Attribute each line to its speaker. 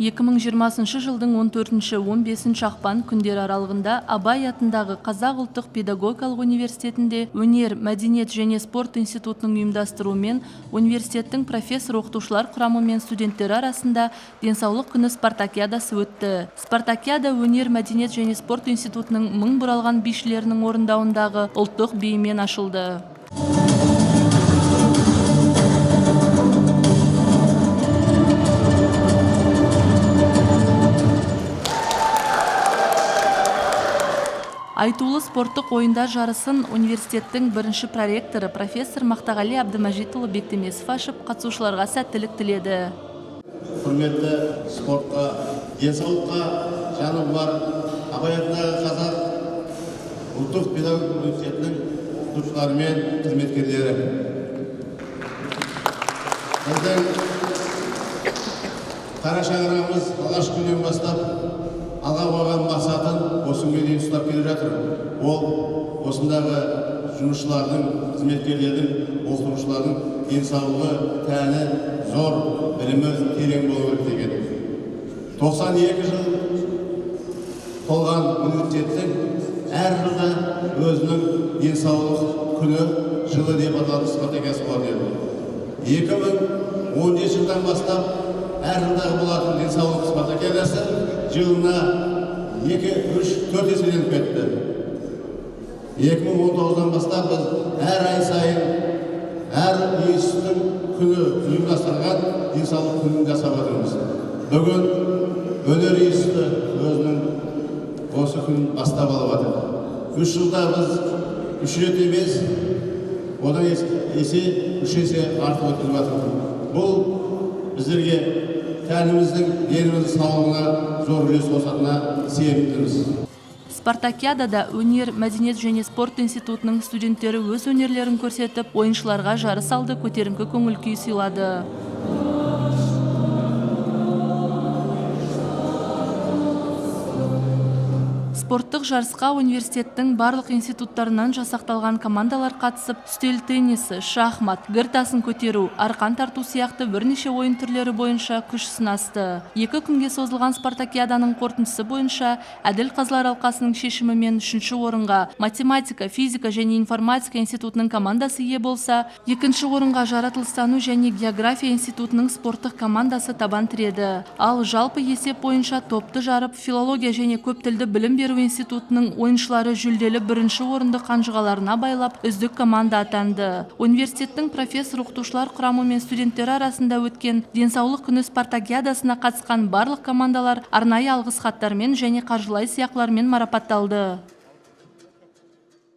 Speaker 1: 2020 жылдың 14-15 ақпан күндер аралығында Абай атындағы Қазақ ұлттық педагогикалық университетінде өнер, мәдениет және спорт институтының ұйымдастыруымен университеттің профессор-оқытушылар құрамы мен студенттері арасында денсаулық күні спартакиадасы өтті. Спартакиада өнер, мәдениет және спорт институтының мың бұралған бишілерінің орындауындағы ұлттық биімен ашылды. Айтулы спорттық ойындар жарысын университеттің бірінші проректоры профессор Мақтағали Әбдімәжитұлы Бектемесов ашып, қатысушыларға сәттілік тіледі.
Speaker 2: Құрметті спортқа, денсаулыққа жаны бар Абай атындағы Қазақ ұлттық педагогикалық университетінің оқытушылары мен қызметкерлері. Біздің қара шаңырағымыз алғаш күннен бастап алға қойған мақсатын осы күнге дейін ұстап келе жатыр. Ол осындағы жұмысшылардың, қызметкерлердің, оқытушылардың денсаулығы, тәні зор, білімі терең болу керек деген. 92 жыл толған университеттің әр жылда өзінің денсаулық күні жылы деп аталатын спартакиадасы бар еді. 2017 жылдан бастап әр жылдағы болатын денсаулық спартакиадасы жылына 2-3-4 еселеніп кетті. 2019-дан бастап біз әр ай сайын әр институттың күні ұйымдастырған денсаулық күнін жасап отырмыз. Бүгін өнер институты өзінің осы күнін бастап алып жатыр. 3 жылда біз 3 рет емес, одан есе 3 есе артып өтіп жатыр. Бұл біздерге тәніміздің, деніміздің саулығына зор үлес қосатынына сенімдіміз.
Speaker 1: Спартакиадада өнер, мәдениет және спорт институтының студенттері өз өнерлерін көрсетіп, ойыншыларға жарыс алды, көтеріңкі көңіл күй сыйлады. Спорттық жарысқа университеттің барлық институттарынан жасақталған командалар қатысып, үстел теннисі, шахмат, гір тасын көтеру, арқан тарту сияқты бірнеше ойын түрлері бойынша күш сынасты. 2 күнге созылған спартакиаданың қорытындысы бойынша Әділ қазылар алқасының шешімімен 3-ші орынға математика, физика және информатика институтының командасы ие болса, 2-ші орынға жаратылыстану және география институтының спорттық командасы табан тіреді. Ал жалпы есеп бойынша топты жарып, филология және көптілді білім беру институтының ойыншылары жүлделі 1-ші орынды қанжығаларына байлап, үздік команда атанды. Университеттің профессор-оқытушылар құрамы мен студенттері арасында өткен денсаулық күні спартакиадасына қатысқан барлық командалар арнайы алғыс хаттармен және қаржылай сыйақылармен марапатталды.